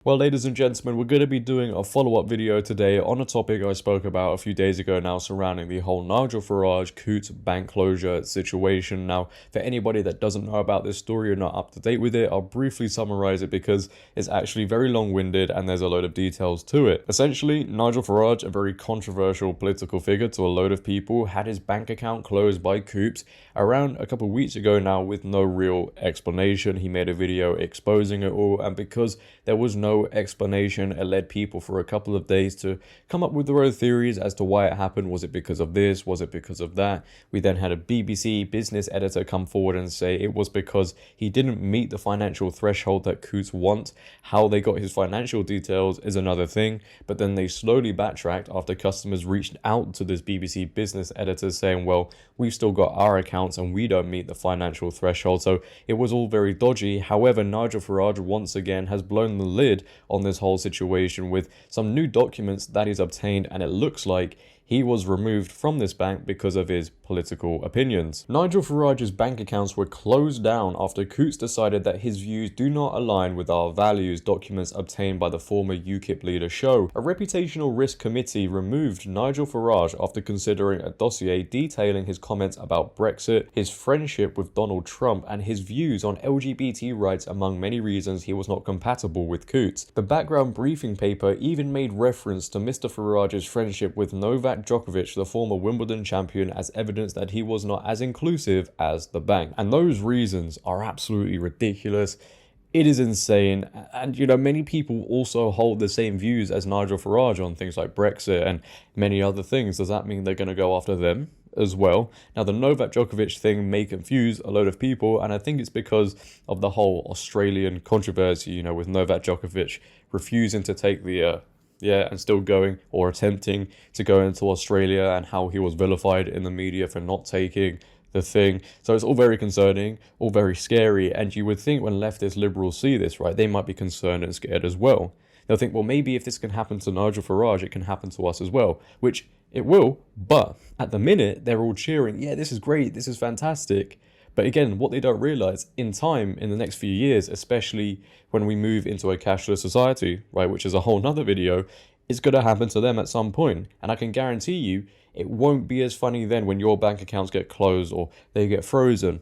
Well, ladies and gentlemen, we're going to be doing a follow-up video today on a topic I spoke about a few days ago now surrounding the whole Nigel Farage Coutts bank closure situation. Now, for anybody that doesn't know about this story or not up to date with it, I'll briefly summarize it because it's actually very long-winded and there's a load of details to it. Essentially, Nigel Farage, a very controversial political figure to a load of people, had his bank account closed by Coutts around a couple of weeks ago now with no real explanation. He made a video exposing it all, and because there was no explanation, it led people for a couple of days to come up with their own theories as to why it happened. Was it because of this? Was it because of that? We then had a BBC business editor come forward and say it was because he didn't meet the financial threshold that Coutts want. How they got his financial details is another thing, but then they slowly backtracked after customers reached out to this BBC business editor saying, well, we've still got our accounts and we don't meet the financial threshold. So it was all very dodgy. However, Nigel Farage once again has blown the lid on this whole situation with some new documents that he's obtained, and it looks like he was removed from this bank because of his political opinions. Nigel Farage's bank accounts were closed down after Coutts decided that his views do not align with our values, documents obtained by the former UKIP leader show. A reputational risk committee removed Nigel Farage after considering a dossier detailing his comments about Brexit, his friendship with Donald Trump, and his views on LGBT rights, among many reasons he was not compatible with Coutts. The background briefing paper even made reference to Mr. Farage's friendship with Novak Djokovic, the former Wimbledon champion, as evidence that he was not as inclusive as the bank. And those reasons are absolutely ridiculous. It is insane. And, you know, many people also hold the same views as Nigel Farage on things like Brexit and many other things. Does that mean they're going to go after them as well? Now, the Novak Djokovic thing may confuse a load of people, and I think it's because of the whole Australian controversy, you know, with Novak Djokovic refusing to take the and still going or attempting to go into Australia, and how he was vilified in the media for not taking the thing. So it's all very concerning, all very scary, and you would think when leftist liberals see this, right, they might be concerned and scared as well. They'll think, well, maybe if this can happen to Nigel Farage, it can happen to us as well, which it will, but at the minute, they're all cheering, yeah, this is great, this is fantastic. But again, what they don't realize in time, in the next few years, especially when we move into a cashless society, right, which is a whole nother video, it's going to happen to them at some point. And I can guarantee you, it won't be as funny then when your bank accounts get closed or they get frozen.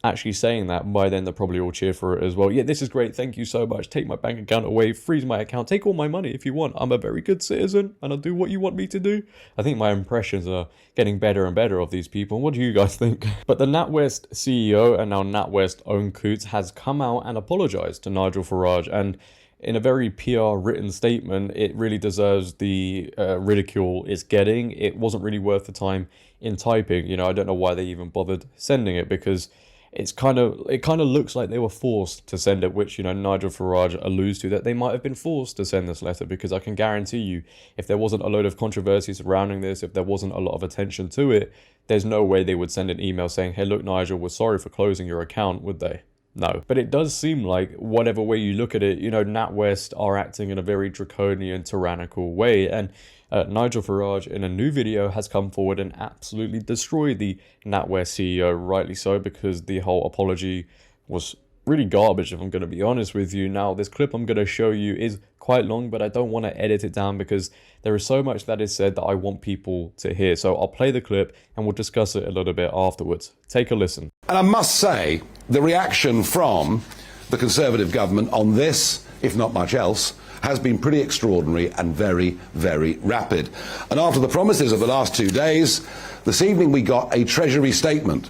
Actually saying that, by then they'll probably all cheer for it as well. Yeah, this is great, thank you so much, take my bank account away, freeze my account, take all my money if you want, I'm a very good citizen and I'll do what you want me to do. I think my impressions are getting better and better of these people. What do you guys think? But the NatWest CEO and now NatWest own Coutts has come out and apologized to Nigel Farage, and in a very PR written statement, it really deserves the ridicule it's getting. It wasn't really worth the time in typing. You know, I don't know why they even bothered sending it, because it kind of looks like they were forced to send it, which, you know, Nigel Farage alludes to, that they might have been forced to send this letter, because I can guarantee you, if there wasn't a load of controversy surrounding this, if there wasn't a lot of attention to it, there's no way they would send an email saying, hey, look, Nigel, we're sorry for closing your account, would they? No. But it does seem like, whatever way you look at it, you know, NatWest are acting in a very draconian, tyrannical way, and Nigel Farage in a new video has come forward and absolutely destroyed the NatWest CEO, rightly so, because the whole apology was really garbage, if I'm going to be honest with you. Now, this clip I'm going to show you is quite long, but I don't want to edit it down because there is so much that is said that I want people to hear. So I'll play the clip and we'll discuss it a little bit afterwards. Take a listen. And I must say, the reaction from the Conservative government on this, if not much else, has been pretty extraordinary and very, very rapid. And after the promises of the last 2 days, this evening we got a Treasury statement.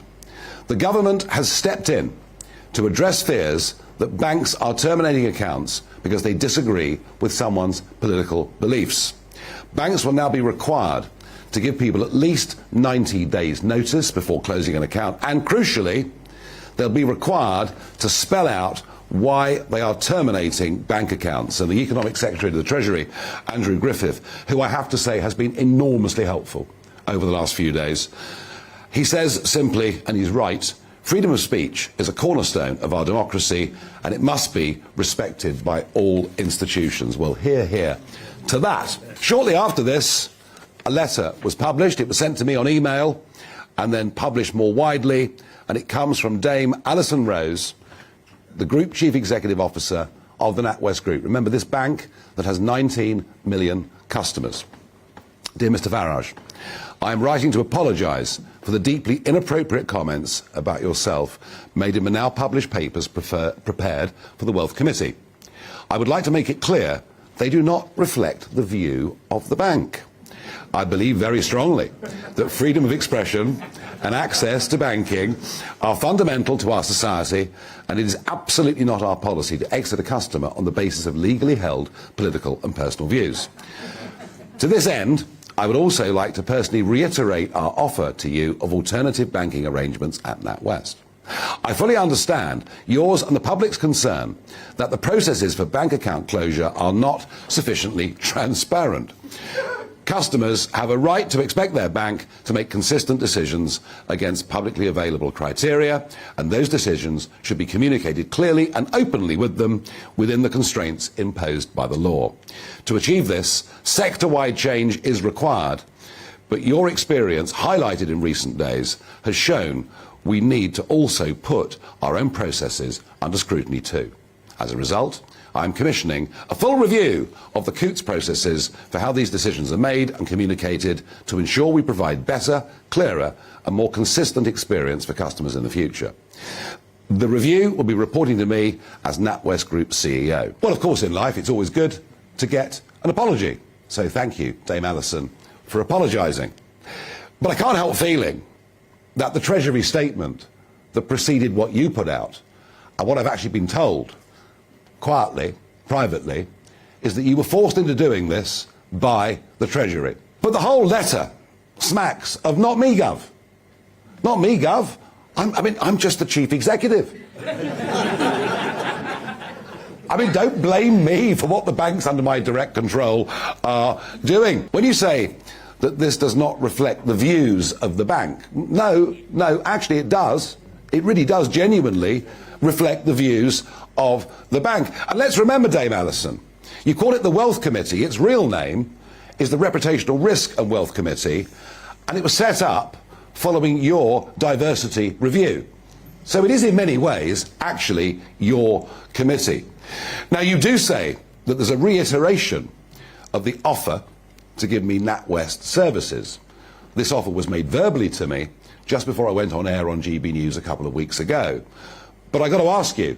The government has stepped in to address fears that banks are terminating accounts because they disagree with someone's political beliefs. Banks will now be required to give people at least 90 days notice before closing an account, and crucially, they'll be required to spell out why they are terminating bank accounts. And the Economic Secretary of the Treasury, Andrew Griffith, who I have to say has been enormously helpful over the last few days, he says simply, and he's right, freedom of speech is a cornerstone of our democracy and it must be respected by all institutions. Well, hear, hear to that. Shortly after this, a letter was published. It was sent to me on email and then published more widely, and it comes from Dame Alison Rose, the Group Chief Executive Officer of the NatWest Group. Remember, this bank that has 19 million customers. Dear Mr. Farage, I am writing to apologise for the deeply inappropriate comments about yourself made in the now published papers prepared for the Wealth Committee. I would like to make it clear they do not reflect the view of the bank. I believe very strongly that freedom of expression and access to banking are fundamental to our society, and it is absolutely not our policy to exit a customer on the basis of legally held political and personal views. To this end, I would also like to personally reiterate our offer to you of alternative banking arrangements at NatWest. I fully understand yours and the public's concern that the processes for bank account closure are not sufficiently transparent. Customers have a right to expect their bank to make consistent decisions against publicly available criteria, and those decisions should be communicated clearly and openly with them within the constraints imposed by the law. To achieve this, sector-wide change is required, but your experience, highlighted in recent days, has shown we need to also put our own processes under scrutiny too. As a result, I am commissioning a full review of the Coutts processes for how these decisions are made and communicated to ensure we provide better, clearer and more consistent experience for customers in the future. The review will be reporting to me as NatWest Group CEO. Well, of course, in life it's always good to get an apology. So thank you, Dame Alison, for apologising. But I can't help feeling that the Treasury statement that preceded what you put out and what I've actually been told quietly, privately, is that you were forced into doing this by the Treasury. But the whole letter smacks of not me, Gov. Not me, Gov. I'm just the chief executive. Don't blame me for what the banks under my direct control are doing. When you say that this does not reflect the views of the bank, no, actually it does. It really does genuinely reflect the views of the bank. And let's remember, Dame Alison, you call it the Wealth Committee. Its real name is the Reputational Risk and Wealth Committee, and it was set up following your diversity review. So it is in many ways actually your committee. Now, you do say that there's a reiteration of the offer to give me NatWest services. This offer was made verbally to me just before I went on air on GB News a couple of weeks ago. But I got to ask you,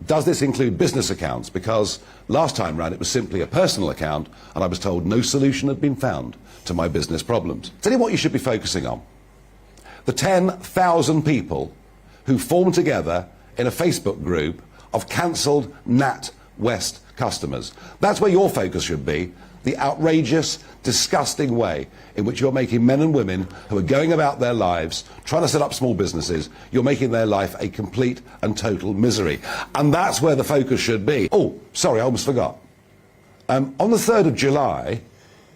does this include business accounts? Because last time round it was simply a personal account and I was told no solution had been found to my business problems. Tell you what you should be focusing on. The 10,000 people who formed together in a Facebook group of cancelled NatWest customers. That's where your focus should be. The outrageous, disgusting way in which you're making men and women who are going about their lives, trying to set up small businesses, you're making their life a complete and total misery. And that's where the focus should be. Oh, sorry, I almost forgot. On the 3rd of July,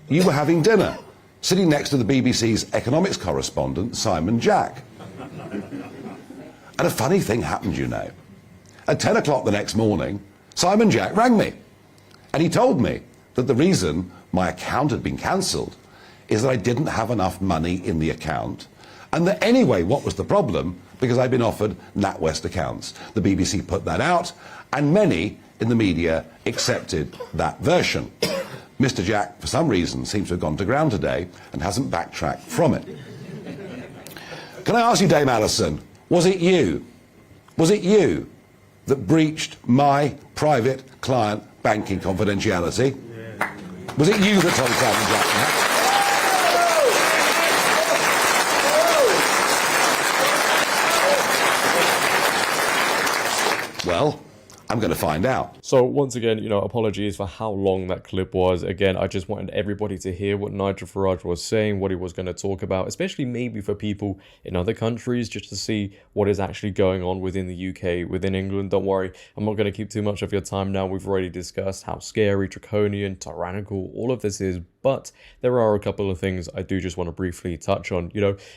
you were having dinner, sitting next to the BBC's economics correspondent, Simon Jack. And a funny thing happened, you know. At 10 o'clock the next morning, Simon Jack rang me. And he told me that the reason my account had been cancelled is that I didn't have enough money in the account, and that anyway, what was the problem? Because I'd been offered NatWest accounts. The BBC put that out, and many in the media accepted that version. Mr. Jack, for some reason, seems to have gone to ground today and hasn't backtracked from it. Can I ask you, Dame Alison, was it you that breached my private client banking confidentiality? Was it you that told Simon Jack that? Well, I'm going to find out. So once again, apologies for how long that clip was. Again, I just wanted everybody to hear what Nigel Farage was saying, what he was going to talk about, especially maybe for people in other countries, just to see what is actually going on within the UK, within England. Don't worry, I'm not going to keep too much of your time now. We've already discussed how scary, draconian, tyrannical all of this is. But there are a couple of things I do just want to briefly touch on.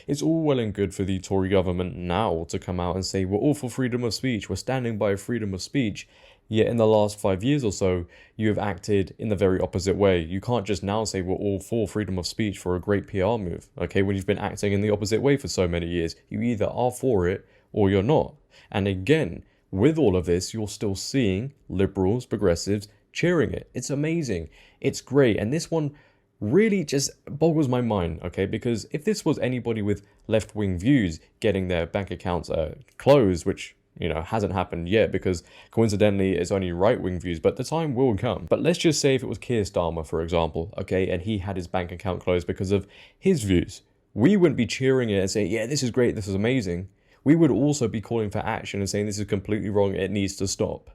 It's all well and good for the Tory government now to come out and say we're all for freedom of speech, we're standing by freedom of speech. Yet in the last 5 years or so, you have acted in the very opposite way. You can't just now say we're all for freedom of speech for a great PR move, okay, when you've been acting in the opposite way for so many years. You either are for it or you're not. And again, with all of this, you're still seeing liberals, progressives cheering it. It's amazing. It's great. And this one really just boggles my mind, okay? Because if this was anybody with left-wing views getting their bank accounts closed, which, you know, hasn't happened yet because coincidentally it's only right-wing views, but the time will come. But let's just say if it was Keir Starmer, for example, okay, and he had his bank account closed because of his views, we wouldn't be cheering it and saying, yeah, this is great, this is amazing. We would also be calling for action and saying this is completely wrong, it needs to stop.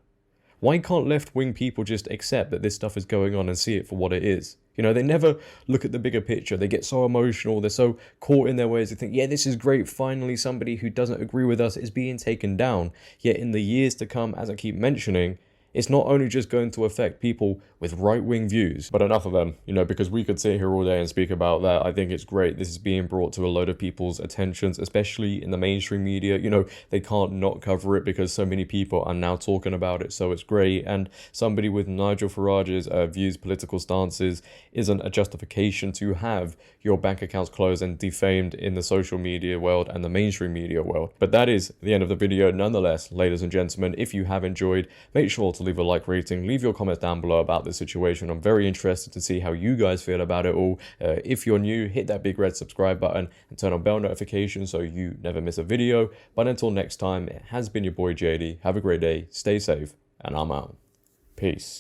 Why can't left-wing people just accept that this stuff is going on and see it for what it is? You know, they never look at the bigger picture. They get so emotional. They're so caught in their ways. They think, yeah, this is great. Finally, somebody who doesn't agree with us is being taken down. Yet in the years to come, as I keep mentioning, it's not only just going to affect people with right-wing views, but enough of them, you know, because we could sit here all day and speak about that. I think it's great. This is being brought to a load of people's attentions, especially in the mainstream media. You know, they can't not cover it because so many people are now talking about it. So it's great. And somebody with Nigel Farage's views, political stances, isn't a justification to have your bank accounts closed and defamed in the social media world and the mainstream media world. But that is the end of the video. Nonetheless, ladies and gentlemen, if you have enjoyed, make sure to leave a like rating, leave your comments down below about this situation. I'm very interested to see how you guys feel about it all. If you're new, hit that big red subscribe button and turn on bell notifications so you never miss a video. But until next time, it has been your boy JD. Have a great day, stay safe, and I'm out. Peace.